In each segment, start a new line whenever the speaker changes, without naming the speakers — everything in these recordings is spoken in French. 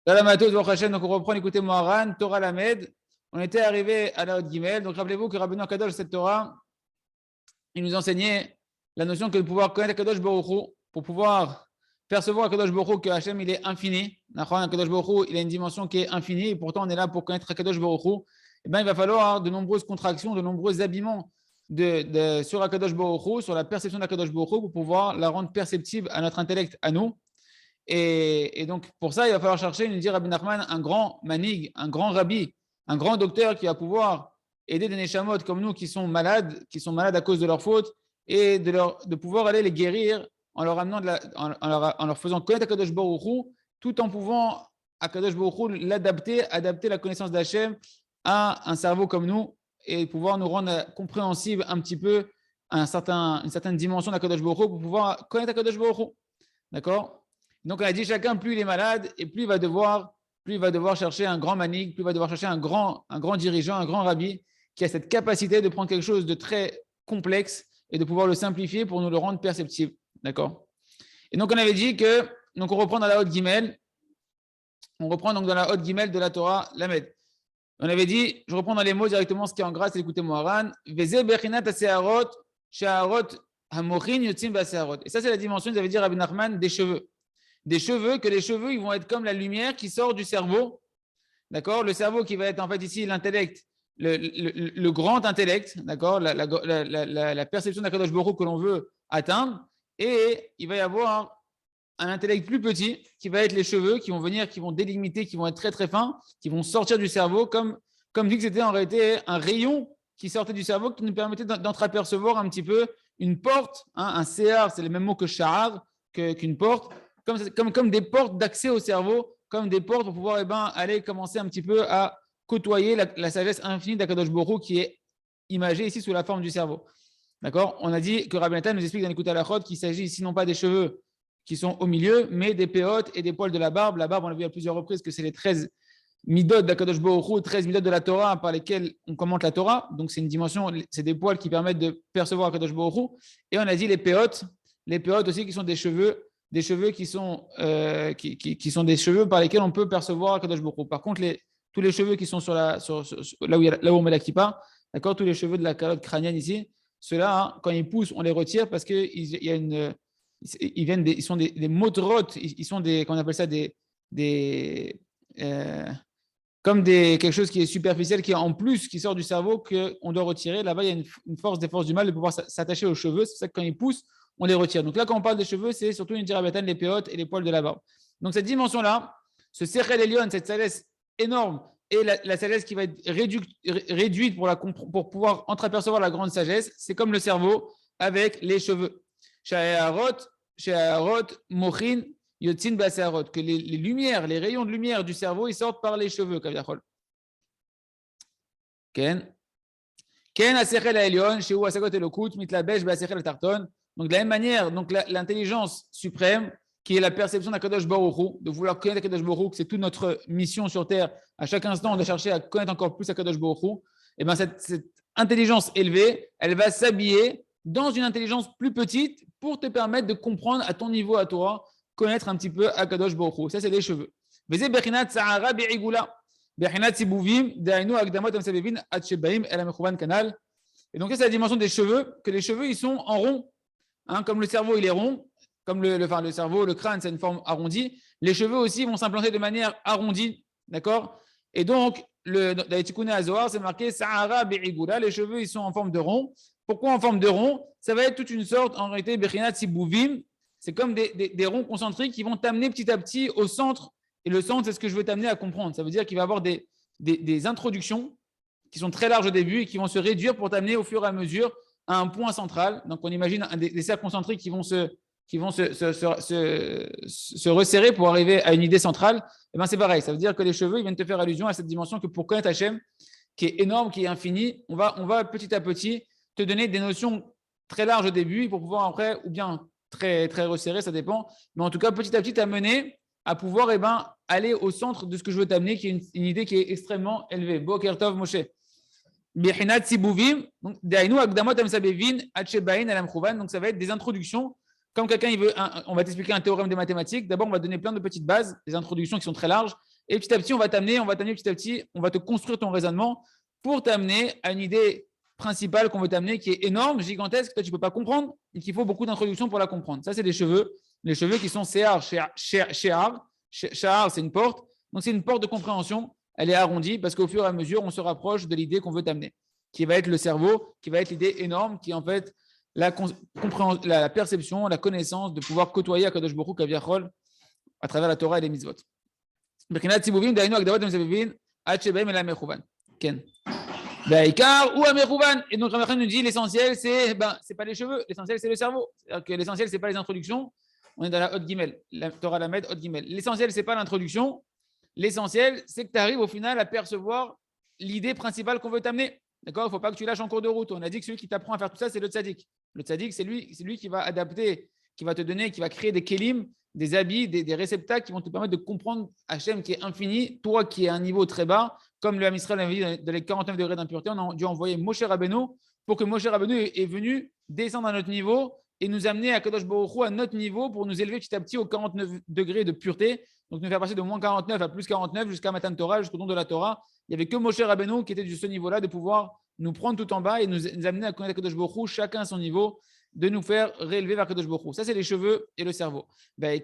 Salamatos, Baruch Hashem. Donc on reprend, écoutez Moharan, Torah Lamed. On était arrivé à la Haute Gimel. Donc rappelez-vous que Rabbeinu Kadosh, cette Torah, il nous enseignait la notion que de pouvoir connaître Kadosh Baruch Hu, pour pouvoir percevoir Kadosh Baruch Hu, que Hashem il est infini. Kadosh Baruch Hu, il a une dimension qui est infinie, et pourtant on est là pour connaître Kadosh Baruch Hu. Eh bien, il va falloir de nombreuses contractions, de nombreux habillements sur Akadosh Baruch Hu, sur la perception d'Akadosh Baruch Hu, pour pouvoir la rendre perceptible à notre intellect, à nous. Et donc, pour ça, il va falloir chercher, nous dit Rabbi Nachman, un grand manig, un grand rabbi, un grand docteur qui va pouvoir aider des neshamot comme nous qui sont malades à cause de leur faute, et de pouvoir aller les guérir en leur amenant en leur faisant connaître Akadosh Baruch Hu, tout en pouvant Akadosh Baruch Hu adapter la connaissance d'Hachem à un cerveau comme nous, et pouvoir nous rendre compréhensible un petit peu une certaine dimension d'Akadosh Baruch Hu pour pouvoir connaître Akadosh Baruch Hu. D'accord? Donc on a dit chacun, plus il est malade, et plus il va devoir chercher un grand manig, plus il va devoir chercher un grand dirigeant, un grand rabbi qui a cette capacité de prendre quelque chose de très complexe et de pouvoir le simplifier pour nous le rendre perceptible. D'accord? Et donc on avait dit que, donc on reprend dans la Haute Gimel, de la Torah Lamed. On avait dit, je reprends dans les mots directement ce qui est en grâce, écoutez Moharan, Veze Bechinat Aseharot, Sheharot Hamochin Yotzim Baseharot. Et ça, c'est la dimension, vous avez dit Rabbi Nachman, des cheveux. Des cheveux, que les cheveux, ils vont être comme la lumière qui sort du cerveau. D'accord? Le cerveau qui va être en fait ici l'intellect, le grand intellect, d'accord? La perception d'Akadosh Baruch Hu que l'on veut atteindre. Et il va y avoir un intellect plus petit qui va être les cheveux qui vont venir, qui vont délimiter, qui vont être très très fins, qui vont sortir du cerveau comme dit que c'était en réalité un rayon qui sortait du cerveau qui nous permettait d'entreapercevoir un petit peu une porte, hein, un séar, c'est le même mot que shahar, qu'une porte, comme des portes d'accès au cerveau, comme des portes pour pouvoir aller commencer un petit peu à côtoyer la sagesse infinie d'Akadosh Baruch Hu qui est imagée ici sous la forme du cerveau. D'accord? On a dit que Rabbi Nathan nous explique dans l'écoute à la chod qu'il s'agit ici non pas des cheveux qui sont au milieu, mais des péotes et des poils de la barbe. La barbe, on l'a vu à plusieurs reprises que c'est les 13 midot d'Akadosh Baruch Hu, 13 midot de la Torah par lesquels on commente la Torah. Donc c'est une dimension, c'est des poils qui permettent de percevoir Akadosh Baruch Hu. Et on a dit les péotes aussi qui sont des cheveux qui sont des cheveux par lesquels on peut percevoir Akadosh Baruch Hu. Par contre, tous les cheveux qui sont là où on met la kippa, d'accord, tous les cheveux de la calotte crânienne ici, ceux-là, hein, quand ils poussent, on les retire parce qu'il y a ils sont des motrotes, ils sont qu'on appelle ça comme quelque chose qui est superficiel, qui est en plus, qui sort du cerveau, qu'on doit retirer. Là-bas, il y a une force des forces du mal de pouvoir s'attacher aux cheveux. C'est pour ça que quand ils poussent, on les retire. Donc là, quand on parle des cheveux, c'est surtout une dirabatan, les péotes et les poils de la barbe. Donc cette dimension-là, ce sechel elion, cette sagesse énorme, et la sagesse qui va être réduite pour pouvoir entreapercevoir la grande sagesse, c'est comme le cerveau avec les cheveux. Sheharot, Mochin, Yotzin Baseharot, que les lumières, les rayons de lumière du cerveau, ils sortent par les cheveux. Ken Asechel Aelion, Sheu Asagot Elokut, Mitlabesh Basechel Tarton. Donc de la même manière, donc l'intelligence suprême, qui est la perception d'Akadosh Baruch Hu, de vouloir connaître Akadosh Baruch Hu, que c'est toute notre mission sur Terre. À chaque instant, on doit chercher à connaître encore plus Akadosh Baruch Hu. Et bien cette intelligence élevée, elle va s'habiller dans une intelligence plus petite pour te permettre de comprendre à ton niveau, à toi, connaître un petit peu Akadosh Baruch Hu. Ça, c'est les cheveux. Et donc, ça, c'est la dimension des cheveux, que les cheveux, ils sont en rond. Hein, comme le cerveau, il est rond, comme le cerveau, le crâne, c'est une forme arrondie. Les cheveux aussi vont s'implanter de manière arrondie. D'accord? Et donc, dans les Tikkuné Azohar, c'est marqué Sa'ara Be'igula. Les cheveux, ils sont en forme de rond. Pourquoi en forme de rond? Ça va être toute une sorte, en réalité, Bechinat Sibouvim. C'est comme des ronds concentriques qui vont t'amener petit à petit au centre. Et le centre, c'est ce que je veux t'amener à comprendre. Ça veut dire qu'il va y avoir des introductions qui sont très larges au début et qui vont se réduire pour t'amener au fur et à mesure à un point central. Donc, on imagine des cercles concentriques qui vont se resserrer pour arriver à une idée centrale. Et bien, c'est pareil. Ça veut dire que les cheveux, ils viennent te faire allusion à cette dimension que pour connaître Hachem, qui est énorme, qui est infinie, on va petit à petit te donner des notions très larges au début pour pouvoir après, ou bien très, très resserré, ça dépend. Mais en tout cas, petit à petit, t'amener à pouvoir aller au centre de ce que je veux t'amener, qui est une idée qui est extrêmement élevée. Boker Tov Moshe. Donc, ça va être des introductions. Comme quelqu'un, on va t'expliquer un théorème de mathématiques. D'abord, on va donner plein de petites bases, des introductions qui sont très larges. Et petit à petit, on va t'amener petit à petit, on va te construire ton raisonnement pour t'amener à une idée principale qu'on veut t'amener qui est énorme, gigantesque, que toi tu ne peux pas comprendre et qu'il faut beaucoup d'introduction pour la comprendre. Ça, c'est les cheveux qui sont Séar, Shéar. Shahar, c'est une porte. Donc, c'est une porte de compréhension. Elle est arrondie parce qu'au fur et à mesure, on se rapproche de l'idée qu'on veut t'amener, qui va être le cerveau, qui va être l'idée énorme, qui est en fait la perception, la connaissance de pouvoir côtoyer Akadosh Baruch Hu Kaviachol à travers la Torah et les mitzvot. Et donc, Ramachan nous dit l'essentiel, c'est pas les cheveux, l'essentiel, c'est le cerveau. C'est-à-dire que l'essentiel, c'est pas les introductions. On est dans la Hot Gimel, la Torah Lamed, Hot Gimel. L'essentiel, c'est pas l'introduction. L'essentiel, c'est que tu arrives au final à percevoir l'idée principale qu'on veut t'amener. D'accord? Il ne faut pas que tu lâches en cours de route. On a dit que celui qui t'apprend à faire tout ça, c'est le tzaddik. Le tzaddik, c'est lui qui va adapter, qui va te donner, qui va créer des kelim, des habits, des réceptacles qui vont te permettre de comprendre Hachem qui est infini, toi qui es à un niveau très bas, comme le Ham Israël avait dit dans les 49 degrés d'impureté, on a dû envoyer Moshe Rabbeinu pour que Moshe Rabbeinu est venu descendre à notre niveau et nous amener à Kadosh Baruch Hu à notre niveau pour nous élever petit à petit aux 49 degrés de pureté. Donc, nous faire passer de moins 49 à plus 49 jusqu'à Matan Torah, jusqu'au don de la Torah. Il n'y avait que Moshe Rabbeinu qui était de ce niveau-là, de pouvoir nous prendre tout en bas et nous amener à connaître Kadosh Baruch Hu, chacun à son niveau, de nous faire réélever vers Kadosh Baruch Hu. Ça, c'est les cheveux et le cerveau. Et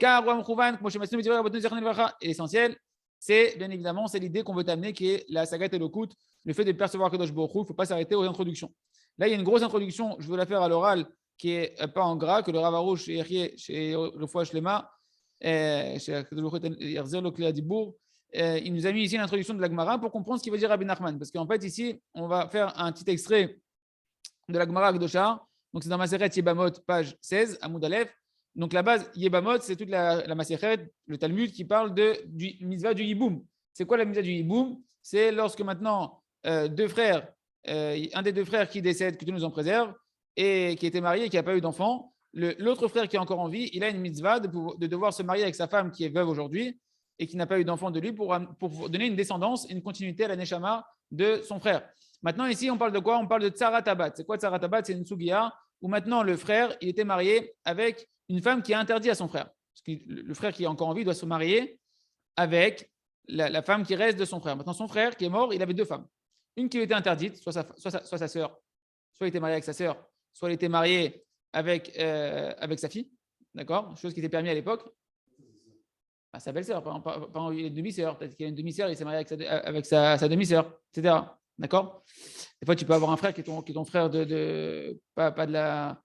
l'essentiel, c'est bien évidemment, c'est l'idée qu'on veut t'amener qui est la Sagat Elokut, le fait de percevoir Kadosh Baruch Hu. Il ne faut pas s'arrêter aux introductions. Là, il y a une grosse introduction, je veux la faire à l'oral, qui n'est pas en gras, que le Rav Arush chez Refoua Shlema, chez Yerzel Oklea Dibour, il nous a mis ici l'introduction de la Gemara pour comprendre ce qu'il veut dire Rabbi Nachman. Parce qu'en fait, ici, on va faire un petit extrait de la Gemara Akdosha. Donc, c'est dans Maseret Yebamot, page 16, Amoud Aleph. Donc, la base, Yebamot, c'est toute la Maseret, le Talmud, qui parle du mitzvah du Yiboum. C'est quoi la mitzvah du Yiboum? C'est lorsque maintenant, deux frères, un des deux frères qui décède, que Dieu nous en préserve, et qui était marié et qui n'a pas eu d'enfant, l'autre frère qui est encore en vie, il a une mitzvah de devoir se marier avec sa femme qui est veuve aujourd'hui et qui n'a pas eu d'enfant de lui pour donner une descendance, une continuité à la neshama de son frère. Maintenant, ici, on parle de quoi? On parle de Tsarat Tabat. C'est quoi Tsarat Tabat? C'est une sugiya où maintenant le frère, il était marié avec une femme qui est interdite à son frère. Parce que le frère qui est encore en vie doit se marier avec la femme qui reste de son frère. Maintenant, son frère qui est mort, il avait deux femmes. Une qui lui était interdite, soit sa sœur, soit il était marié avec sa sœur, soit il était marié avec sa fille, d'accord? Chose qui était permise à l'époque. Sa belle-sœur, pas une demi-sœur. Peut-être qu'il y a une demi-sœur, il s'est marié avec sa demi-sœur, etc. D'accord? Des fois, tu peux avoir un frère qui est ton frère pas de la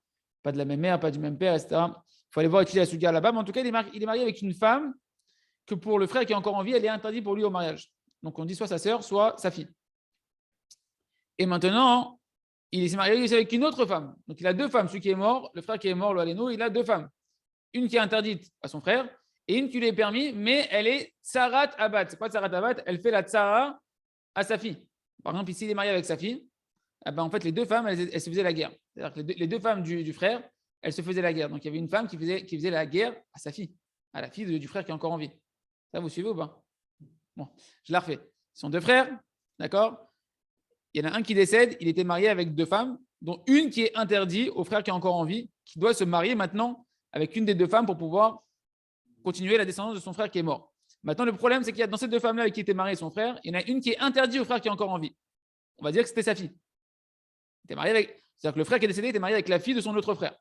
même mère, pas du même père, etc. Il faut aller voir étudier la sugia là-bas. Mais en tout cas, il est marié avec une femme que pour le frère qui est encore en vie, elle est interdite pour lui au mariage. Donc, on dit soit sa sœur, soit sa fille. Et maintenant, il s'est marié avec une autre femme. Donc, il a deux femmes. Celui qui est mort, le frère qui est mort, le Aléno, il a deux femmes. Une qui est interdite à son frère et une qui lui est permis, mais elle est Tsarat Abad. C'est quoi Tsarat Abad? Elle fait la Tsara à sa fille. Par exemple, ici, il est marié avec sa fille. En fait, les deux femmes, elles se faisaient la guerre. C'est-à-dire que les deux femmes du frère, elles se faisaient la guerre. Donc, il y avait une femme qui faisait la guerre à sa fille, à la fille du frère qui est encore en vie. Ça, vous suivez ou pas? Bon, je la refais. Ce sont deux frères, d'accord? Il y en a un qui décède, il était marié avec deux femmes, dont une qui est interdite au frère qui est encore en vie, qui doit se marier maintenant avec une des deux femmes pour pouvoir continuer la descendance de son frère qui est mort. Maintenant, le problème, c'est qu'il y a dans ces deux femmes-là avec qui était marié son frère, il y en a une qui est interdite au frère qui est encore en vie. On va dire que c'était sa fille. Il était marié c'est-à-dire que le frère qui est décédé était marié avec la fille de son autre frère.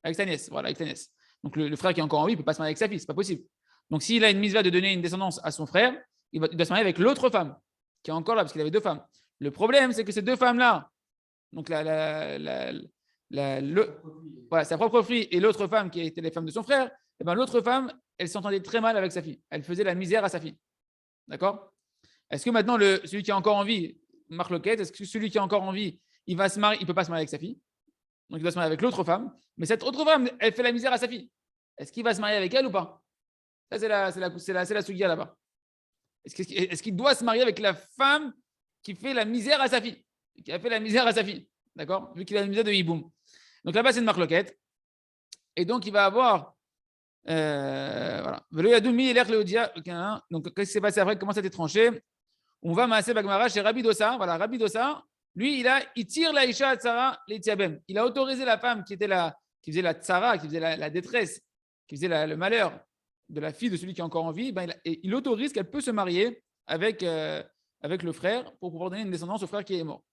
Avec sa nièce, voilà, avec sa nièce. Donc le frère qui est encore en vie ne peut pas se marier avec sa fille, c'est pas possible. Donc s'il a une mitzvah de donner une descendance à son frère, il doit se marier avec l'autre femme qui est encore là parce qu'il avait deux femmes. Le problème, c'est que ces deux femmes-là, donc sa propre fille et l'autre femme qui était les femmes de son frère, et l'autre femme, elle s'entendait très mal avec sa fille. Elle faisait la misère à sa fille. D'accord? Est-ce que maintenant, celui qui est encore en vie, Marc Loquette, est-ce que celui qui est encore en vie, il va se marier, il ne peut pas se marier avec sa fille? Donc il doit se marier avec l'autre femme. Mais cette autre femme, elle fait la misère à sa fille. Est-ce qu'il va se marier avec elle ou pas? Ça, c'est la sugia là-bas. Est-ce qu'il doit se marier avec la femme qui fait la misère à sa fille? Qui a fait la misère à sa fille. D'accord? Vu qu'il a la misère de Hiboum. Donc là-bas, c'est une Marc Loquette. Et donc, il va avoir. Voilà. Donc, qu'est-ce qui s'est passé après? Comment ça a été tranché? On va masser Bagmara chez Rabbi Dossa. Voilà, Rabbi Dossa, lui, il tire la Isha Tzara les Tiabem. Il a autorisé la femme qui faisait la Tzara, qui faisait la détresse, qui faisait le malheur de la fille de celui qui est encore en vie, il autorise qu'elle peut se marier avec le frère pour pouvoir donner une descendance au frère qui est mort.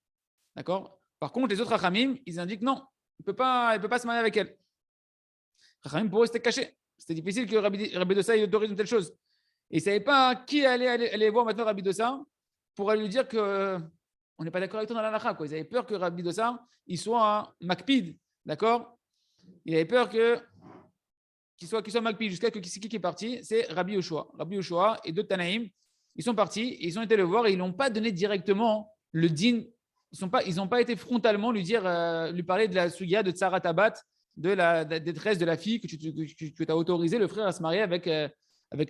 D'accord? Par contre, les autres Rachamim, ils indiquent non, il ne peut pas se marier avec elle. Rachamim, pour eux, c'était caché. C'était difficile que Rabbi Dossa autorise une telle chose. Et ils ne savaient pas qui allait voir maintenant Rabbi Dossa pour aller lui dire qu'on n'est pas d'accord avec toi dans la halakha. Ils avaient peur que Rabbi Dossa il soit un makpid. D'accord? Il avait peur qu'il soit makpid. Jusqu'à ce qui est parti, c'est Rabbi Yoshua. Rabbi Yoshua et d'autres Tanaïm, ils sont partis, et ils ont été le voir et ils n'ont pas donné directement le din. Ils n'ont pas été frontalement lui parler de la sugia de Tsarat Tabat, de la détresse de la fille que tu as autorisé le frère à se marier avec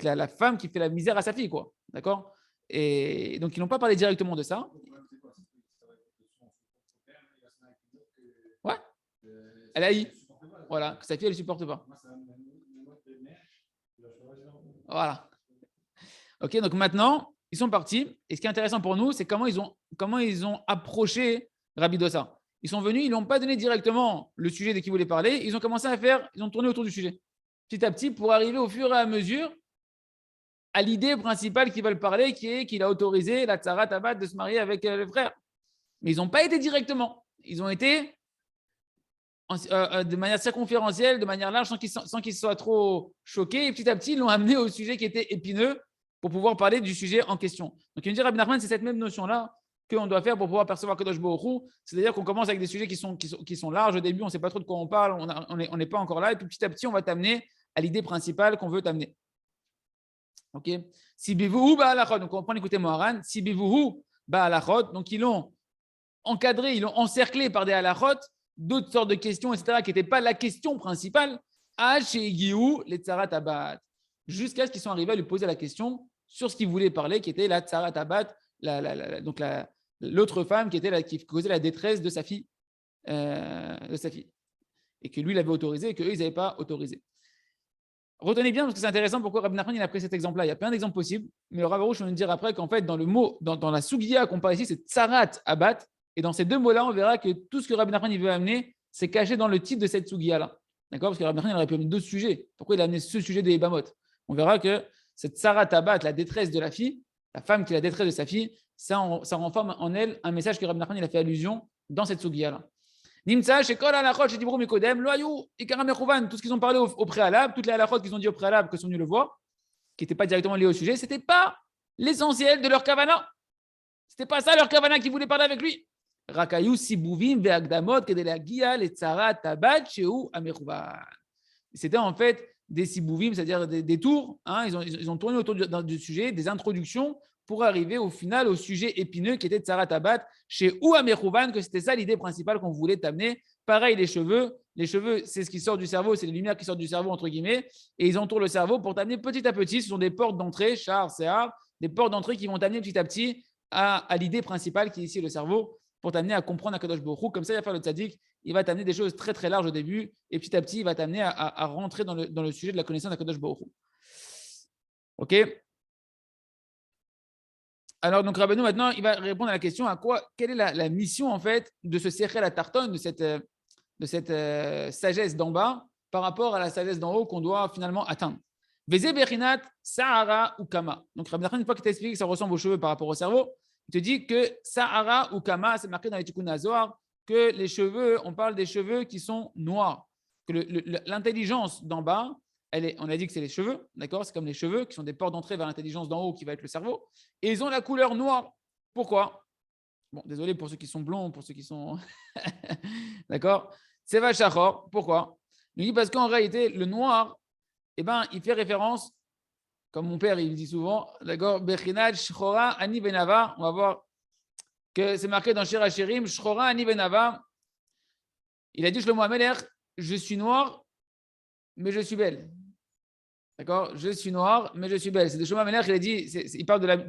la femme qui fait la misère à sa fille, quoi. D'accord? Et donc, ils n'ont pas parlé directement de ça. Ouais. Elle a eu. Voilà, que sa fille, elle ne supporte pas. Voilà. Ok, donc maintenant, ils sont partis. Et ce qui est intéressant pour nous, c'est comment ils ont approché Rabbi Dossa. Ils sont venus, ils n'ont pas donné directement le sujet de qui ils voulaient parler. Ils ont commencé ils ont tourné autour du sujet. Petit à petit, pour arriver au fur et à mesure à l'idée principale qu'ils veulent parler, qui est qu'il a autorisé la Tsarat Tabat de se marier avec le frère. Mais ils n'ont pas été directement. Ils ont été de manière circonférentielle, de manière large, sans qu'ils soient trop choqués. Et petit à petit, ils l'ont amené au sujet qui était épineux pour pouvoir parler du sujet en question. Donc, il me dit, Rabbi Nachman, c'est cette même notion-là qu'on doit faire pour pouvoir percevoir Kadosh Baruch Hu. C'est-à-dire qu'on commence avec des sujets qui sont larges. Au début, on ne sait pas trop de quoi on parle, on n'est pas encore là. Et puis, petit à petit, on va t'amener à l'idée principale qu'on veut t'amener. Ok. Sibivuhu ba'alachot. Donc, on prend l'écouter Moharan. Sibivuhu ba'alachot. Donc, ils l'ont encadré, ils l'ont encerclé par des halachot, d'autres sortes de questions, etc., qui n'étaient pas la question principale. Les tsarat tabat. Jusqu'à ce qu'ils sont arrivés à lui poser la question sur ce qu'il voulait parler, qui était la tsarat tabat, donc l'autre femme qui causait la détresse de sa fille, et que lui l'avait autorisé et qu'eux ils n'avaient pas autorisé. Retenez bien parce que c'est intéressant pourquoi Rabbi Nachman il a pris cet exemple-là. Il y a plein d'exemples possibles, mais le Rav Arush va nous dire après qu'en fait dans le mot, dans la sugiya qu'on parle ici, c'est tsarat abat, et dans ces deux mots-là, on verra que tout ce que Rabbi Nachman il veut amener, c'est caché dans le titre de cette sugiya-là. D'accord? Parce que Rabbi Nachman il aurait pu amener d'autres sujets. Pourquoi il a amené ce sujet de Ebamot? On verra que cette tsarat abat, la détresse de la fille, la femme qui est la détresse de sa fille, ça renforme en elle un message que Rabbi Nachman il a fait allusion dans cette sugiya-là. Nimsa, Shekol Alachot, Shedibrou Mikodem, Loayou, Ikaram Mechouvan, tout ce qu'ils ont parlé au préalable, toutes les halachot qu'ils ont dit au préalable, que sont venus le voir, qui n'étaient pas directement liés au sujet, ce n'était pas l'essentiel de leur kavana. Ce n'était pas ça leur kavana qui voulait parler avec lui. Rakayou, Sibouvim, Veagdamot, Kedelagia, les Tsarat, Tabat, Sheou, Amechouvan. C'était en fait des Sibouvim, c'est-à-dire des tours. Hein, ils ont tourné autour du sujet, des introductions pour arriver au final au sujet épineux qui était Tsarat Tabat chez Ouamechouvan, que c'était ça l'idée principale qu'on voulait t'amener. Pareil, les cheveux, c'est ce qui sort du cerveau, c'est les lumières qui sortent du cerveau, entre guillemets, et ils entourent le cerveau pour t'amener petit à petit. Ce sont des portes d'entrée, char, CA, des portes d'entrée qui vont t'amener petit à petit à l'idée principale qui est ici le cerveau, pour t'amener à comprendre Akadosh Baruch Hu. Comme ça, il va faire le tzaddik, il va t'amener des choses très très larges au début, et petit à petit, il va t'amener à rentrer dans le sujet de la connaissance d'Akadosh Baruch Hu. Ok? Alors, donc, Rabbeinu, maintenant, il va répondre à la question quelle est la mission, en fait, de ce Sechel à Tarton, de cette sagesse d'en bas, par rapport à la sagesse d'en haut qu'on doit finalement atteindre. Veze Bechinat, Sahara ou Kama. Donc, Rabbeinu, une fois qu'il t'explique que ça ressemble aux cheveux par rapport au cerveau, il te dit que Sahara ou Kama, c'est marqué dans les Tikkun HaZohar, que les cheveux, on parle des cheveux qui sont noirs, que l'intelligence d'en bas, on a dit que c'est les cheveux, d'accord? C'est comme les cheveux qui sont des portes d'entrée vers l'intelligence d'en haut qui va être le cerveau. Et ils ont la couleur noire. Pourquoi? Bon, désolé pour ceux qui sont blonds, pour ceux qui sont… d'accord? C'est Vachachor. Pourquoi? Il dit parce qu'en réalité, le noir, il fait référence, comme mon père il dit souvent, d'accord? Bechinad, Shchora, Ani Benava. On va voir que c'est marqué dans Shir HaShirim, Shchora, Ani Benava. Il a dit Shlomo HaMelech, je suis noir, mais je suis belle. D'accord? Je suis noir, mais je suis belle. C'est de Shlomo HaMelech, il a dit, il parle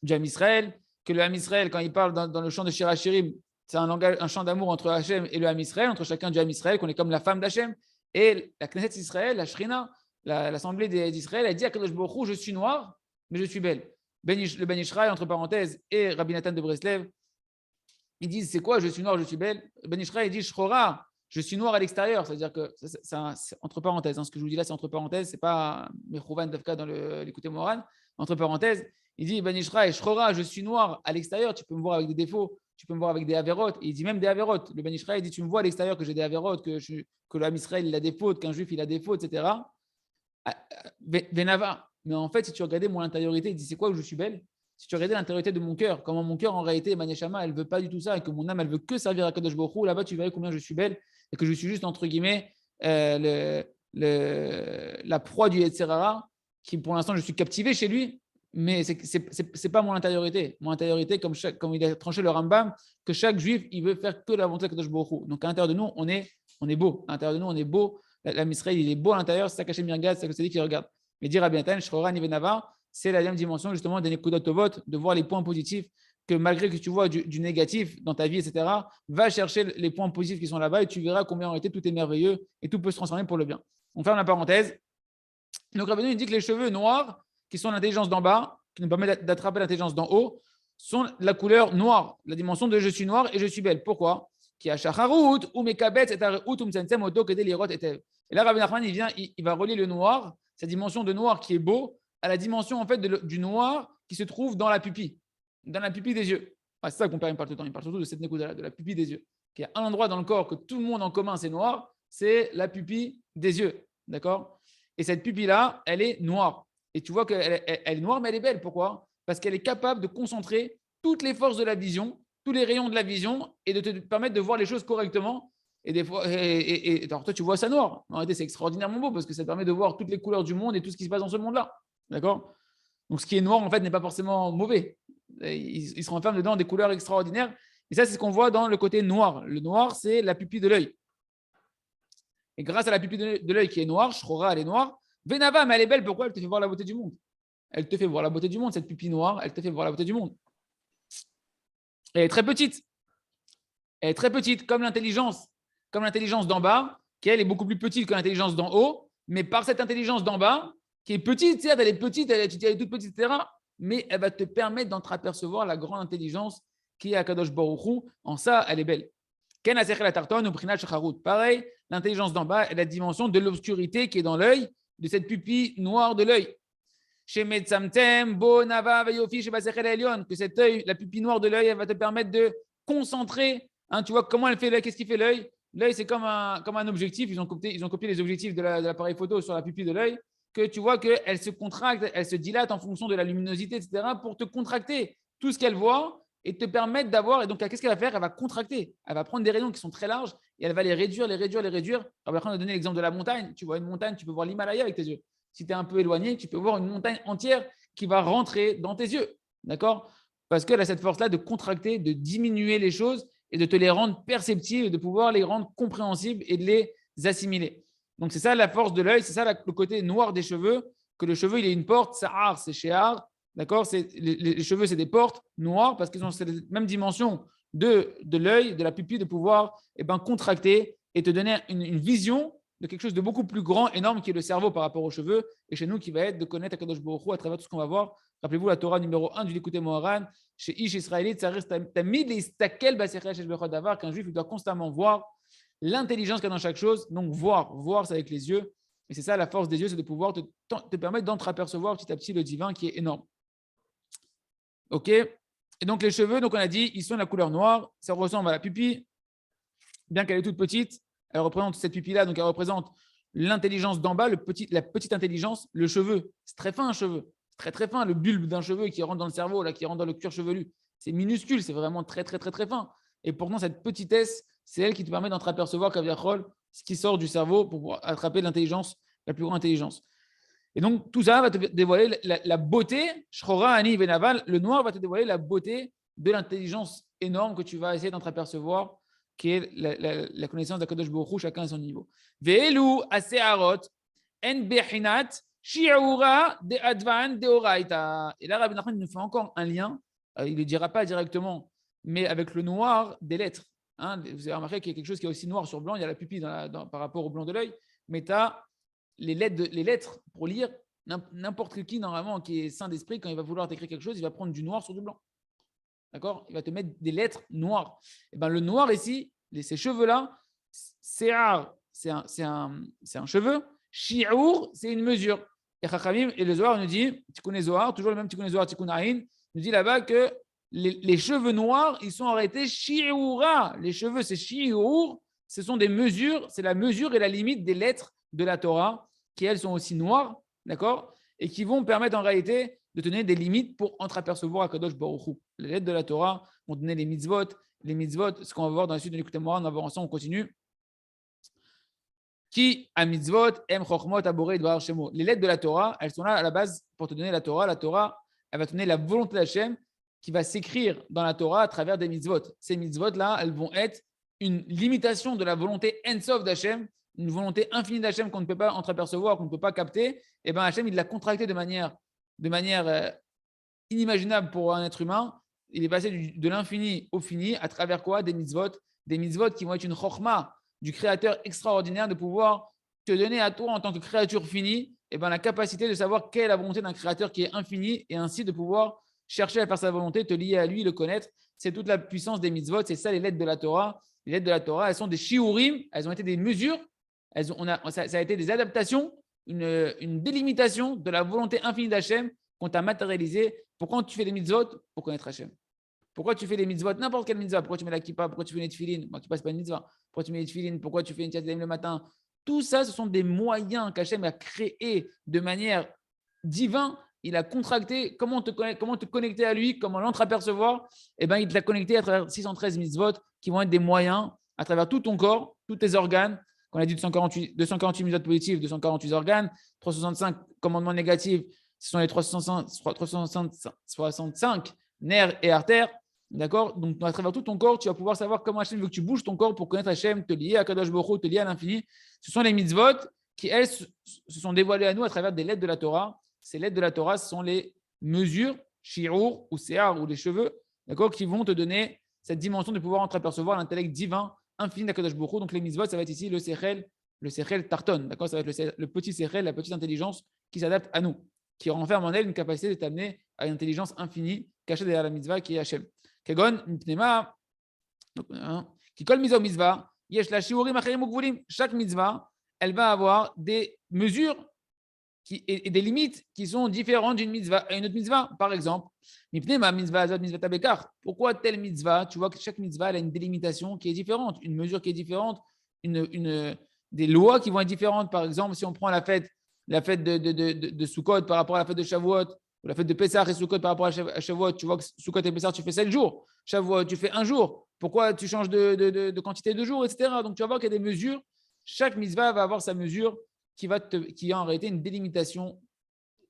du Ham Israël, que le Ham Israël, quand il parle dans le chant de Shir HaShirim, c'est un chant d'amour entre Hachem et le Ham Israël, entre chacun du Ham Israël, qu'on est comme la femme d'Hachem. Et la Knesset Israël, la Shrina, l'assemblée d'Israël, a dit à Kadosh Baruch Hu, je suis noir, mais je suis belle. Le Ben Ishraï, entre parenthèses, et Rabbi Nathan de Breslev, ils disent, c'est quoi, je suis noir, je suis belle? Ben Ishraï, il dit, Shchora, je suis noir à l'extérieur. C'est-à-dire que, c'est entre parenthèses, ce que je vous dis là, c'est entre parenthèses, ce n'est pas Mechouvan Dafka dans l'écouté Moran. Entre parenthèses, il dit Ben Ishra et Shrora, je suis noir à l'extérieur, tu peux me voir avec des défauts, tu peux me voir avec des avérotes. Et il dit même des avérotes. Le Ben Ishra, il dit tu me vois à l'extérieur que j'ai des avérotes, que l'homme Israël il a des fautes, qu'un juif il a des fautes, etc. Venava. Mais en fait, si tu regardais mon intériorité, il dit c'est quoi que je suis belle? Si tu regardais l'intériorité de mon cœur, comment mon cœur en réalité, Maneshama, elle ne veut pas du tout ça et que mon âme, elle veut que servir à Kadosh Baruch Hu, là-bas, tu verrais combien je suis belle et que je suis juste, entre guillemets, la proie du Yetzirara, qui pour l'instant, je suis captivé chez lui, mais ce n'est pas mon intériorité. Mon intériorité, comme il a tranché le Rambam, que chaque juif, il veut faire que la volonté de Kadosh Baruch Hu. Donc, à l'intérieur de nous, on est beau. À l'intérieur de nous, on est beau. L'âme Israël, il est beau à l'intérieur, c'est ça Hachem regarde, c'est ça qui regarde. Mais dire à Biatan, Shchora Nivenava, c'est la deuxième dimension justement des Nekudot Tovot, de voir les points positifs, que malgré que tu vois du négatif dans ta vie, etc., va chercher les points positifs qui sont là-bas et tu verras combien en réalité tout est merveilleux et tout peut se transformer pour le bien. On ferme la parenthèse. Donc Rabbeinu, il dit que les cheveux noirs, qui sont l'intelligence d'en bas, qui nous permettent d'attraper l'intelligence d'en haut, sont la couleur noire, la dimension de je suis noir et je suis belle. Pourquoi? Et là, Rabbi Nachman, il va relier le noir, cette dimension de noir qui est beau, à la dimension en fait du noir qui se trouve dans la pupille des yeux. C'est ça qu'on parle tout le temps. Il parle surtout de cette nekuda, de la pupille des yeux. Il y a un endroit dans le corps que tout le monde en commun, c'est noir, c'est la pupille des yeux. D'accord? Et cette pupille-là, elle est noire. Et tu vois qu'elle est noire, mais elle est belle. Pourquoi? Parce qu'elle est capable de concentrer toutes les forces de la vision, tous les rayons de la vision et de te permettre de voir les choses correctement. Et des fois, alors toi, tu vois ça noir. En réalité, c'est extraordinairement beau parce que ça te permet de voir toutes les couleurs du monde et tout ce qui se passe dans ce monde-là. D'accord? Donc, ce qui est noir, en fait, n'est pas forcément mauvais. Il se renferme dedans des couleurs extraordinaires. Et ça, c'est ce qu'on voit dans le côté noir. Le noir, c'est la pupille de l'œil. Et grâce à la pupille de l'œil qui est noire, Shrora, elle est noire. Venava, mais elle est belle. Pourquoi? Elle te fait voir la beauté du monde. Elle te fait voir la beauté du monde, cette pupille noire. Elle te fait voir la beauté du monde. Elle est très petite. Elle est très petite, comme l'intelligence d'en bas, qui elle est beaucoup plus petite que l'intelligence d'en haut. Mais par cette intelligence d'en bas, qui est petite, certes, elle est petite, elle est toute petite, etc. Mais elle va te permettre d'entreapercevoir la grande intelligence qui est à Kadosh Baruch Hu. En ça, elle est belle. Pareil, l'intelligence d'en bas est la dimension de l'obscurité qui est dans l'œil, de cette pupille noire de l'œil. Que cet œil, la pupille noire de l'œil, elle va te permettre de concentrer. Tu vois comment elle fait l'œil? Qu'est-ce qui fait l'œil? L'œil, c'est comme un objectif. Ils ont copié les objectifs de l'appareil photo sur la pupille de l'œil. Que tu vois qu'elle se contracte, elle se dilate en fonction de la luminosité, etc., pour te contracter tout ce qu'elle voit et te permettre d'avoir. Et donc, qu'est-ce qu'elle va faire? Elle va contracter. Elle va prendre des rayons qui sont très larges et elle va les réduire. Après, on a donné l'exemple de la montagne. Tu vois une montagne, tu peux voir l'Himalaya avec tes yeux. Si tu es un peu éloigné, tu peux voir une montagne entière qui va rentrer dans tes yeux. D'accord? Parce qu'elle a cette force-là de contracter, de diminuer les choses et de te les rendre perceptibles et de pouvoir les rendre compréhensibles et de les assimiler. Donc, c'est ça la force de l'œil, c'est ça le côté noir des cheveux, que le cheveu, il est une porte, Sahar, c'est Shehar, d'accord? Les cheveux, c'est des portes noires parce qu'ils ont cette même dimension de l'œil, de la pupille, de pouvoir contracter et te donner une vision de quelque chose de beaucoup plus grand, énorme, qui est le cerveau par rapport aux cheveux, et chez nous, qui va être de connaître Akadosh Baruch Hu à travers tout ce qu'on va voir. Rappelez-vous la Torah numéro 1 du Likutei Moharan, chez Ish Israélite, ça reste Tamid Leistakel Basechel Shesh Bechod Davar, qu'un juif il doit constamment voir l'intelligence qu'il y a dans chaque chose. Donc, voir, c'est avec les yeux. Et c'est ça la force des yeux, c'est de pouvoir te permettre d'entreapercevoir petit à petit le divin qui est énorme. Ok? Et donc, les cheveux, donc on a dit, ils sont de la couleur noire. Ça ressemble à la pupille, bien qu'elle est toute petite. Elle représente cette pupille-là, donc elle représente l'intelligence d'en bas, la petite intelligence, le cheveu. C'est très fin un cheveu, c'est très très fin. Le bulbe d'un cheveu qui rentre dans le cerveau, là, qui rentre dans le cuir chevelu, c'est minuscule, c'est vraiment très très très très fin. Et pourtant, cette petitesse, c'est elle qui te permet d'entreapercevoir ce qui sort du cerveau pour pouvoir attraper l'intelligence, la plus grande intelligence. Et donc, tout ça va te dévoiler la beauté. Shrora, Ani, Venaval, le noir va te dévoiler la beauté de l'intelligence énorme que tu vas essayer d'entreapercevoir, qui est la connaissance d'Akadosh Baruch Hu, chacun à son niveau. Ve'elu asearot en bechinat shi'ura de advan de oraita. Et là, Rabbi Nachman nous fait encore un lien. Il ne le dira pas directement, mais avec le noir des lettres. Vous avez remarqué qu'il y a quelque chose qui est aussi noir sur blanc. Il y a la pupille par rapport au blanc de l'œil, mais tu as les lettres pour lire. N'importe qui, normalement, qui est saint d'esprit, quand il va vouloir t'écrire quelque chose, il va prendre du noir sur du blanc. D'accord? Il va te mettre des lettres noires. Et ben, le noir ici, ces cheveux-là, Se'ar, c'est un cheveu. Shi'ur, c'est une mesure. Et Chachamim et le Zohar nous dit, Tikkun Zohar, toujours le même Tikkun Zohar, Tikkun Aïn, nous dit là-bas que les cheveux noirs, ils sont arrêtés shi'ura. Les cheveux, c'est shi'ur, ce sont des mesures, c'est la mesure et la limite des lettres de la Torah, qui elles sont aussi noires, d'accord, et qui vont permettre en réalité de donner des limites pour entreapercevoir Akadosh Baruch Hu. Les lettres de la Torah vont donner les mitzvot, ce qu'on va voir dans la suite de l'écoute Moran, on va voir ensemble, on continue. Qui a mitzvot, em chokhmot, aboré, dvar shemo. Les lettres de la Torah, elles sont là à la base pour te donner la Torah. La Torah, elle va te donner la volonté d'Hachem qui va s'écrire dans la Torah à travers des mitzvot. Ces mitzvot-là, elles vont être une limitation de la volonté en-sof d'Hachem, une volonté infinie d'Hachem qu'on ne peut pas entreapercevoir, qu'on ne peut pas capter. Et bien Hachem, il l'a contracté de manière inimaginable pour un être humain. Il est passé de l'infini au fini à travers quoi? Des mitzvot qui vont être une chokhma du créateur extraordinaire de pouvoir te donner à toi en tant que créature finie et ben, la capacité de savoir quelle est la volonté d'un créateur qui est infini et ainsi de pouvoir chercher à faire sa volonté, te lier à lui, le connaître. C'est toute la puissance des mitzvot, c'est ça les lettres de la Torah. Les lettres de la Torah, elles sont des shiurim, elles ont été des mesures, ça a été des adaptations, une délimitation de la volonté infinie d'Hachem qu'on t'a matérialisé. Pourquoi tu fais des mitzvot? Pour connaître Hachem. Pourquoi tu fais des mitzvot? N'importe quelle mitzvah. Pourquoi tu mets la kippa? Pourquoi tu fais une tefilin? Moi, qui passe pas une mitzvah. Pourquoi tu mets une tefilin? Pourquoi tu fais une tefilin le matin? Tout ça, ce sont des moyens qu'Hachem a créés de manière divine. Il a contracté comment te connecter à lui, comment l'entreapercevoir. Eh bien, il te l'a connecté à travers 613 mitzvot qui vont être des moyens à travers tout ton corps, tous tes organes. Qu'on a dit 248 mitzvot positifs, 248 organes, 365 commandements négatifs, ce sont les 365 nerfs et artères. D'accord? Donc, à travers tout ton corps, tu vas pouvoir savoir comment Hachem veut que tu bouges ton corps pour connaître Hachem, te lier à Kadosh Baruch Hu, te lier à l'infini. Ce sont les mitzvot qui, elles, se sont dévoilées à nous à travers des lettres de la Torah. Ces lettres de la Torah, ce sont les mesures, shi'ur ou se'ar ou les cheveux, d'accord, qui vont te donner cette dimension de pouvoir entreapercevoir l'intellect divin, infini d'Akadosh Baruch Hu. Donc, les mitzvot, ça va être ici le sechel tarton, d'accord? Ça va être le petit sechel, la petite intelligence qui s'adapte à nous, qui renferme en elle une capacité de t'amener à une intelligence infinie cachée derrière la mitzvah qui est Hachem. Kegon, Mipnema, qui colle mitzvah au mitzvah, yesh la shiurim acherim ukvulim. Chaque mitzvah, elle va avoir des mesures et des limites qui sont différentes d'une mitzvah à une autre mitzvah. Par exemple, Mipnema mitzvah azot mitzvah tabekar. Pourquoi telle mitzvah? Tu vois que chaque mitzvah elle a une délimitation qui est différente, une mesure qui est différente, des lois qui vont être différentes. Par exemple, si on prend la fête de Sukkot par rapport à la fête de Shavuot, ou la fête de Pessah et Sukkot par rapport à Shavuot, tu vois que Sukkot et Pessah, tu fais 7 jours. Shavuot, tu fais 1 jour. Pourquoi tu changes de quantité de jours, etc. Donc, tu vas voir qu'il y a des mesures. Chaque mitzvah va avoir sa mesure qui a en réalité une délimitation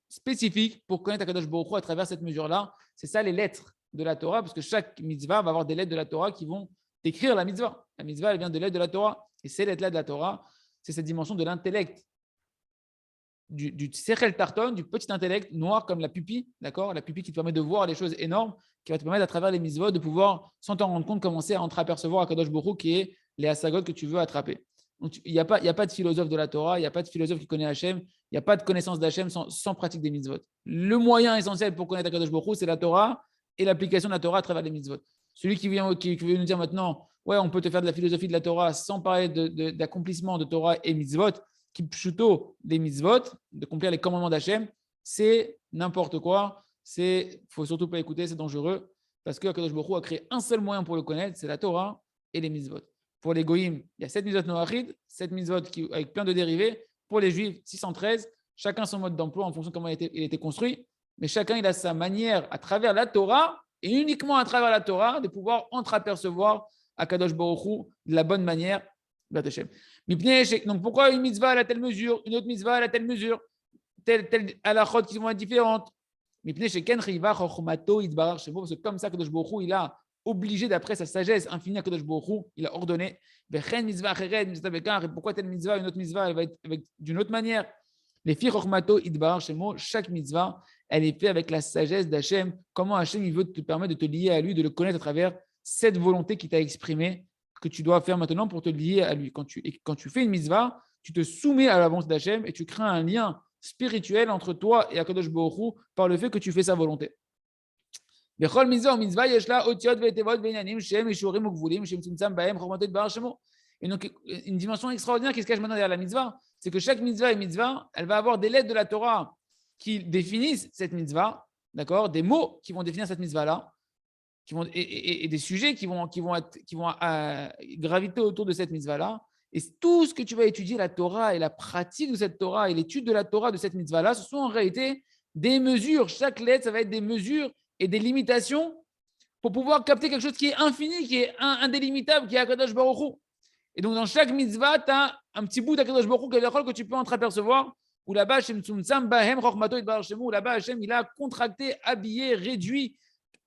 spécifique pour connaître Akadosh Baruch Hu à travers cette mesure-là. C'est ça les lettres de la Torah, parce que chaque mitzvah va avoir des lettres de la Torah qui vont décrire la mitzvah. La mitzvah, elle vient de lettres de la Torah. Et ces lettres-là de la Torah, c'est cette dimension de l'intellect, du sechel tarton, du petit intellect noir comme la pupille, d'accord? La pupille qui te permet de voir les choses énormes, qui va te permettre à travers les mitzvot de pouvoir, sans t'en rendre compte, commencer à entreapercevoir Akadosh Baruch Hu qui est les hasagot que tu veux attraper. Donc, il n'y a pas de philosophe de la Torah, il n'y a pas de philosophe qui connaît Hachem, il n'y a pas de connaissance d'Hachem sans pratique des mitzvot. Le moyen essentiel pour connaître Akadosh Baruch Hu, c'est la Torah et l'application de la Torah à travers les mitzvot. Celui qui veut nous dire maintenant, ouais, on peut te faire de la philosophie de la Torah sans parler d'accomplissement de Torah et mitzvot, qui pshuto des mitzvot, d'accomplir les commandements d'Hachem, c'est n'importe quoi. Il faut surtout pas écouter, c'est dangereux, parce que Akadosh Baruch Hu a créé un seul moyen pour le connaître, c'est la Torah et les mitzvot. Pour les goyim, il y a 7 mitzvot noachid, 7 mitzvot avec plein de dérivés. Pour les juifs, 613, chacun son mode d'emploi en fonction de comment il était construit, mais chacun il a sa manière à travers la Torah et uniquement à travers la Torah de pouvoir entreapercevoir Akadosh Baruch Hu de la bonne manière. Donc pourquoi une mitzvah à telle mesure, une autre mitzvah à telle mesure, telle halachot qui vont être différentes? Parce que comme ça, Akadosh Baruch Hu, il a obligé d'après sa sagesse infinie, Akadosh Baruch Hu, il a ordonné. Et pourquoi telle mitzvah, une autre mitzvah, elle va être d'une autre manière? Les filles Chochmato Idbar Shemo, chaque mitzvah, elle est faite avec la sagesse d'Hachem. Comment Hachem il veut te permettre de te lier à lui, de le connaître à travers cette volonté qu'il t'a exprimée, que tu dois faire maintenant pour te lier à lui. Quand tu fais une mitzvah, tu te soumets à la volonté d'Hachem et tu crées un lien spirituel entre toi et Akadosh Baruch Hu par le fait que tu fais sa volonté. Et Et donc, une dimension extraordinaire qui se cache maintenant derrière la mitzvah, c'est que chaque mitzvah, elle va avoir des lettres de la Torah qui définissent cette mitzvah, d'accord, des mots qui vont définir cette mitzvah-là, et des sujets qui vont graviter autour de cette mitzvah-là. Et tout ce que tu vas étudier, la Torah et la pratique de cette Torah et l'étude de la Torah de cette mitzvah-là, ce sont en réalité des mesures. Chaque lettre, ça va être des mesures et des limitations pour pouvoir capter quelque chose qui est infini, qui est indélimitable, qui est Akadosh Baruch Hu. Et donc, dans chaque mitzvah, tu as un petit bout d'Akadosh Baruch Hu que tu peux entreapercevoir, où là-bas, Hashem Tzumtzam Bahem Chochmato Yitbarach Shemu, où là-bas, Hashem, il a contracté, habillé, réduit,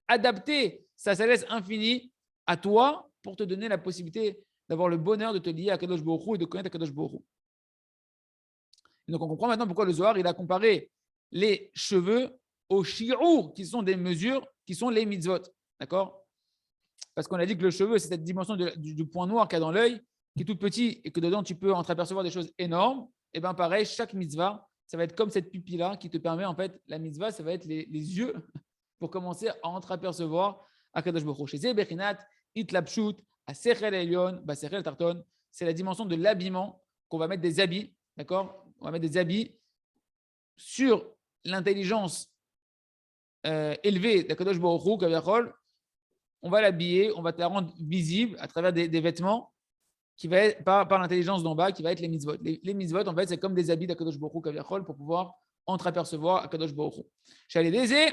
adapté sa sagesse infinie à toi pour te donner la possibilité d'avoir le bonheur de te lier à Akadosh Baruch Hu et de connaître Akadosh Baruch Hu. Et donc, on comprend maintenant pourquoi le Zohar, il a comparé les cheveux aux shi'ur, qui sont des mesures, qui sont les mitzvot. D'accord? Parce qu'on a dit que le cheveu, c'est cette dimension du point noir qu'il y a dans l'œil, qui est tout petit et que dedans, tu peux entreapercevoir des choses énormes. Et bien pareil, chaque mitzvah, ça va être comme cette pupille-là qui te permet, en fait, la mitzvah, ça va être les yeux pour commencer à entreapercevoir Akadosh Baruch Hu. Chez Zeh Bechinat, Itlapshut, Asechel Elyon, Basechel Tarton, c'est la dimension de l'habillement qu'on va mettre des habits, d'accord? On va mettre des habits sur l'intelligence élevée d'Akadosh Baruch Hu, Kavachol. On va l'habiller, on va te la rendre visible à travers des vêtements qui va être par l'intelligence d'en bas, qui va être les mitzvot. Les mitzvot, en fait, c'est comme des habits d'Akadosh Baruch Hu, Kavachol, pour pouvoir entreapercevoir Akadosh Baruch Hu. Chez les Dézé,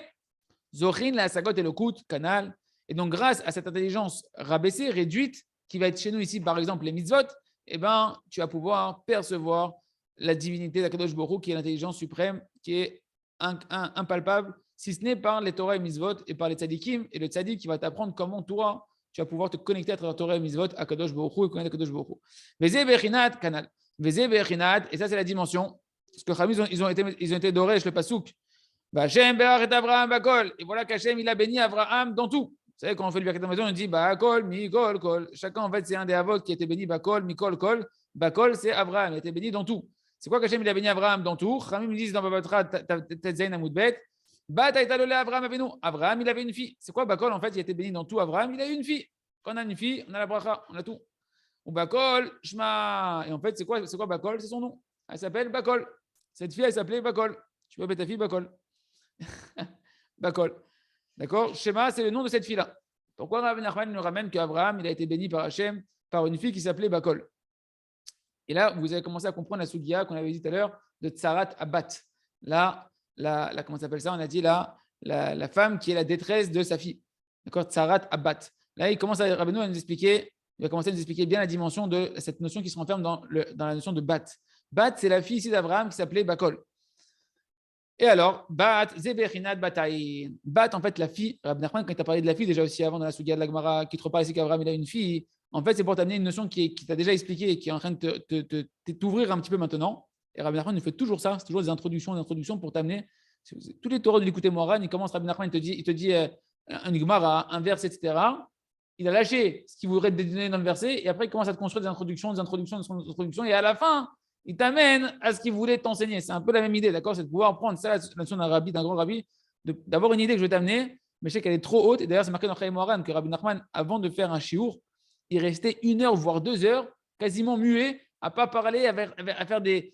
Zochin, la Sagot et le Kout, canal. Et donc, grâce à cette intelligence rabaissée, réduite, qui va être chez nous ici, par exemple, les mitzvot, eh ben, tu vas pouvoir percevoir la divinité d'Akadosh Baruch Hu, qui est l'intelligence suprême, qui est impalpable, si ce n'est par les Torah et mitzvot et par les tzadikim. Et le tzadik qui va t'apprendre comment toi, tu vas pouvoir te connecter à travers Torah et mitzvot à Akadosh Baruch Hu et connaître Akadosh Baruch Hu. Vezeh bechinat, canal. Vezeh bechinat, et ça, c'est la dimension. Parce que Chachamim, ils ont été dorés, le pasouk. Hachem be'ach et Abraham bakol. Et voilà qu'Hachem, il a béni Abraham dans tout. Vous savez, quand on fait le Birkat Hamazon, on dit bakol, mikol, kol. Chacun, en fait, c'est un des avots qui a été béni bakol, mikol, kol. Bakol, c'est Abraham, il a été béni dans tout. C'est quoi qu'Hachem, il a béni Abraham dans tout? Chachamim, ils disent dans Babatra, Tetzain Amoudbet, Abraham Avinu. Abraham, il avait une fille. C'est quoi bakol? En fait, il a été béni dans tout. Abraham, il a eu une fille. Quand on a une fille, on a la bracha, on a tout. Ou bakol, shma. Et en fait, c'est quoi bakol? C'est son nom. Elle s'appelle Bakol. Cette fille, elle s'appelait Bakol. Tu peux appeler ta fille Bakol. Bakol. D'accord? Shema, c'est le nom de cette fille-là. Pourquoi Rabbi Nachman nous ramène qu'Abraham, il a été béni par Hachem, par une fille qui s'appelait Bakol? Et là, vous avez commencé à comprendre la sugia qu'on avait dit tout à l'heure de Tsarat Abat. Là, comment ça s'appelle ça? On a dit la femme qui est la détresse de sa fille. D'accord? Tsarat Abat. Là, il commence à nous expliquer, il va commencer à nous expliquer bien la dimension de cette notion qui se renferme dans la notion de Bat. Bat, c'est la fille ici d'Abraham qui s'appelait Bakol. Et alors, Bat, Zebechinat Bataïn. Bat, en fait, la fille, Rabbi Nachman, quand il t'a parlé de la fille, déjà aussi avant dans la Sugia de la Gemara, qui te reparle ici qu'Abraham, il a une fille, en fait, c'est pour t'amener une notion qui t'a déjà expliqué et qui est en train de t'ouvrir un petit peu maintenant. Et Rabbi Nachman, il fait toujours ça, c'est toujours des introductions pour t'amener. Tous les Torahs de l'écouter Moran, il commence, Rabbi Nachman, il te dit un Gemara, un verset, etc. Il a lâché ce qu'il voudrait te donner dans le verset, et après, il commence à te construire des introductions, et à la fin, il t'amène à ce qu'il voulait t'enseigner. C'est un peu la même idée, d'accord? C'est de pouvoir prendre ça, la notion d'un rabbi, d'un grand rabbi, d'avoir une idée que je vais t'amener, mais je sais qu'elle est trop haute. Et d'ailleurs, c'est marqué dans Chaim Moharan que Rabbi Nachman, avant de faire un shiur, il restait 1 heure, voire 2 heures, quasiment muet, à ne pas parler, à faire des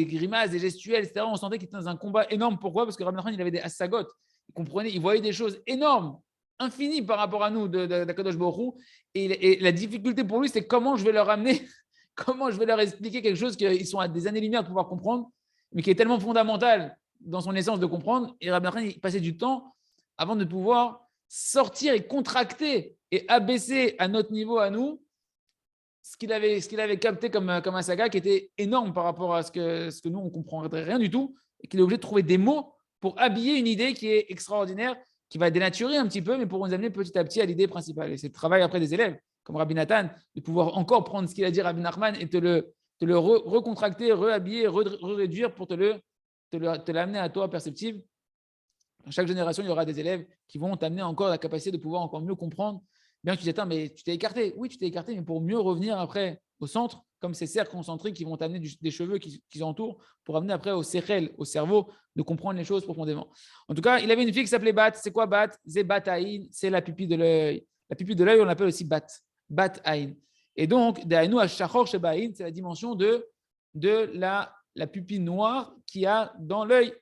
grimaces, des gestuels, etc. On sentait qu'il était dans un combat énorme. Pourquoi? Parce que Rabbi Nachman, il avait des assagot. Il comprenait, il voyait des choses énormes, infinies par rapport à nous, d'Akadosh Baruch Hu. Et la difficulté pour lui, c'est comment je vais leur amener. Comment je vais leur expliquer quelque chose qu'ils sont à des années-lumière de pouvoir comprendre, mais qui est tellement fondamental dans son essence de comprendre. Et Rabbi Nachman, il passait du temps avant de pouvoir sortir et contracter et abaisser à notre niveau, à nous, ce qu'il avait capté comme un saga qui était énorme par rapport à ce que nous, on ne comprendrait rien du tout, et qu'il est obligé de trouver des mots pour habiller une idée qui est extraordinaire, qui va dénaturer un petit peu, mais pour nous amener petit à petit à l'idée principale. Et c'est le travail après des élèves, comme Rabbi Nathan, de pouvoir encore prendre ce qu'il a dit Rabbi Nachman et te le recontracter, réhabiller, réduire pour te l'amener à toi perceptible. Dans chaque génération, il y aura des élèves qui vont t'amener encore la capacité de pouvoir encore mieux comprendre. Bien que tu dis, attends, mais tu t'es écarté. Oui, tu t'es écarté, mais pour mieux revenir après au centre, comme ces cercles concentriques qui vont t'amener des cheveux qui entourent, pour amener après au sechel, au cerveau, de comprendre les choses profondément. En tout cas, il avait une fille qui s'appelait Bat. C'est quoi Bat? C'est Bataïn, c'est la pupille de l'œil. La pupille de l'œil, on l'appelle aussi Bat. Bat Aïn. Et donc, Da'anu Ashachor Shebaïn, c'est la dimension de la pupille noire qu'il y a dans l'œil.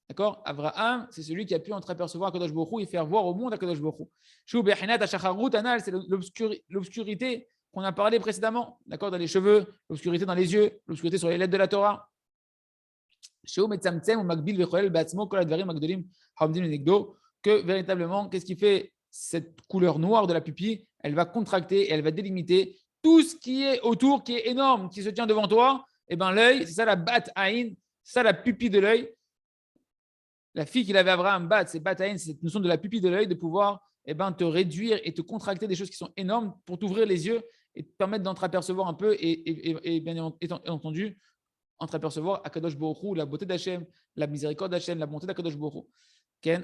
D'accord? Abraham, c'est celui qui a pu entreapercevoir Kadosh Baruch Hu et faire voir au monde à Kadosh Baruch Hu. Shu Bechinat Ashacharut Anal, c'est l'obscurité qu'on a parlé précédemment. D'accord? Dans les cheveux, l'obscurité dans les yeux, l'obscurité sur les lettres de la Torah. Shu Metzamtzem ou Magbil Vechol Batzmo Kol Advarim Agdolim Hamdim Lenegdo, que véritablement, qu'est-ce qui fait cette couleur noire de la pupille? Elle va contracter et elle va délimiter tout ce qui est autour, qui est énorme, qui se tient devant toi. Et bien l'œil, c'est ça la bat aïn, c'est ça la pupille de l'œil. La fille qu'il avait Abraham, bat, c'est bat aïn, c'est cette notion de la pupille de l'œil, de pouvoir te réduire et te contracter des choses qui sont énormes pour t'ouvrir les yeux et te permettre d'entreapercevoir un peu et bien entendu, entreapercevoir Akadosh Baruch Hu, la beauté d'Hachem, la miséricorde d'Hachem, la bonté d'Akadosh Baruch Hu. Ken,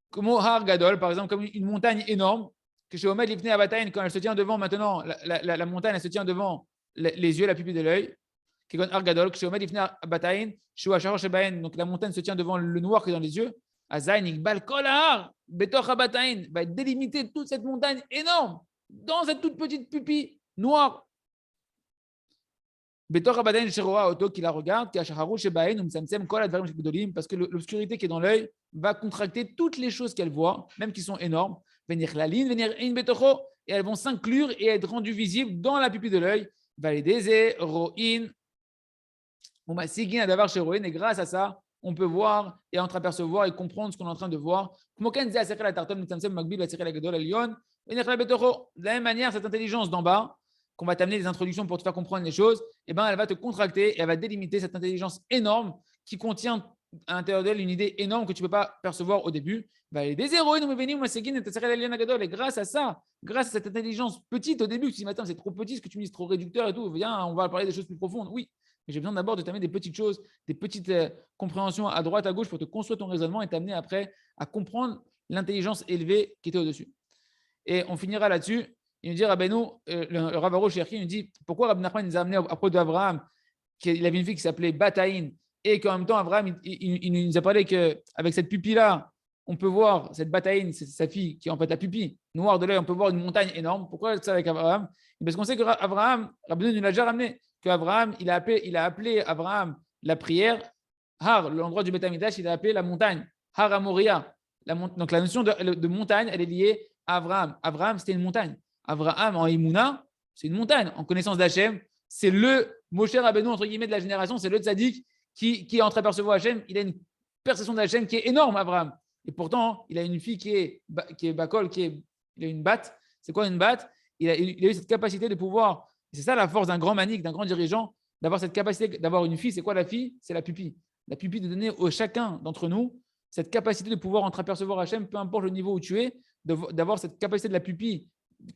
comme Har Gadol, par exemple, comme une montagne énorme, que chez Omed Lifnei Abataïn, quand elle se tient devant maintenant, la montagne, elle se tient devant les yeux, la pupille de l'œil. Har Gadol, que chez Omed Lifnei Abataïn, chez Ashar Shebaïn, donc la montagne se tient devant le noir qui est dans les yeux. Azaïn, Iqbal Kol Har, Betoch Abataïn, va délimiter toute cette montagne énorme dans cette toute petite pupille noire. Betoch Abataïn, Sheroa Oto, qui la regarde, qui a Shaharu Shebaïn, Umsamsem Kol Advarim Shekbedolim, parce que l'obscurité qui est dans l'œil va contracter toutes les choses qu'elle voit, même qui sont énormes. Venir la ligne, venir in betocho, et elles vont s'inclure et être rendues visibles dans la pupille de l'œil. Valideze, ro'in, ou masigin d'avoir chez ro'in, et grâce à ça, on peut voir et entreapercevoir et comprendre ce qu'on est en train de voir. De la même manière, cette intelligence d'en bas, qu'on va t'amener des introductions pour te faire comprendre les choses, eh ben, elle va te contracter et elle va délimiter cette intelligence énorme qui contient à l'intérieur d'elle une idée énorme que tu ne peux pas percevoir au début. Et grâce à ça, grâce à cette intelligence petite au début, tu dis, attends, c'est trop petit, ce que tu me dis, c'est trop réducteur et tout, viens, on va parler des choses plus profondes. Oui, mais j'ai besoin d'abord de t'amener des petites choses, des petites compréhensions à droite, à gauche pour te construire ton raisonnement et t'amener après à comprendre l'intelligence élevée qui était au-dessus. Et on finira là-dessus. Il nous dit, Rabbeinu, le Rav Arush Cherki nous dit, pourquoi Rabbi Nachman nous a amené à propos d'Abraham, qu'il avait une fille qui s'appelait Bataïn, et qu'en même temps, Abraham, il nous a parlé qu'avec cette pupille-là, on peut voir cette Bataïn, c'est sa fille, qui est en fait la pupille noire de l'œil, on peut voir une montagne énorme. Pourquoi ça avec Abraham? Parce qu'on sait que Abraham, Rabbeinu nous l'a déjà ramené, qu'Abraham, il a appelé Abraham la prière, Har, l'endroit du Beth Amikdash, il a appelé la montagne, Har Amoria. Donc la notion de montagne, elle est liée à Abraham. Abraham, c'était une montagne. Abraham, en Emouna, c'est une montagne. En connaissance d'Hachem, c'est le Moshe Rabbeinu, entre guillemets, de la génération, c'est le tzaddik qui est en train d'apercevoir Hachem. Il a une perception d'Hachem qui est énorme, Abraham. Et pourtant, il a une fille qui est Bakol, il a une batte. C'est quoi une batte? Il a eu cette capacité de pouvoir, c'est ça la force d'un grand manik, d'un grand dirigeant, d'avoir cette capacité d'avoir une fille. C'est quoi la fille? C'est la pupille. La pupille de donner à chacun d'entre nous cette capacité de pouvoir entreapercevoir Hachem, peu importe le niveau où tu es, d'avoir cette capacité de la pupille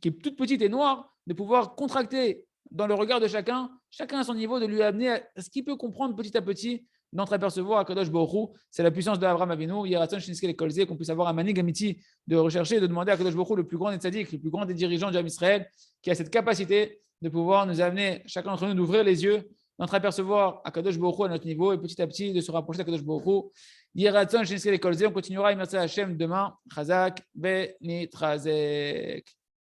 qui est toute petite et noire, de pouvoir contracter dans le regard de chacun à son niveau, de lui amener à ce qu'il peut comprendre petit à petit, d'entreapercevoir à Kadosh Baruch Hu. C'est la puissance de Abraham Avinu, Yeratzon Shinske le Kolze, qu'on puisse avoir un manig amiti de rechercher et de demander à Kadosh Baruch Hu, le plus grand des tzaddik, le plus grand des dirigeants du Ham Israël, qui a cette capacité de pouvoir nous amener, chacun d'entre nous, d'ouvrir les yeux, d'entreapercevoir à Kadosh Baruch Hu à notre niveau et petit à petit de se rapprocher de Kadosh Baruch Hu. Yeratzon Shinske le Kolze, on continuera à Hashem demain. Chazak, Benitrazek.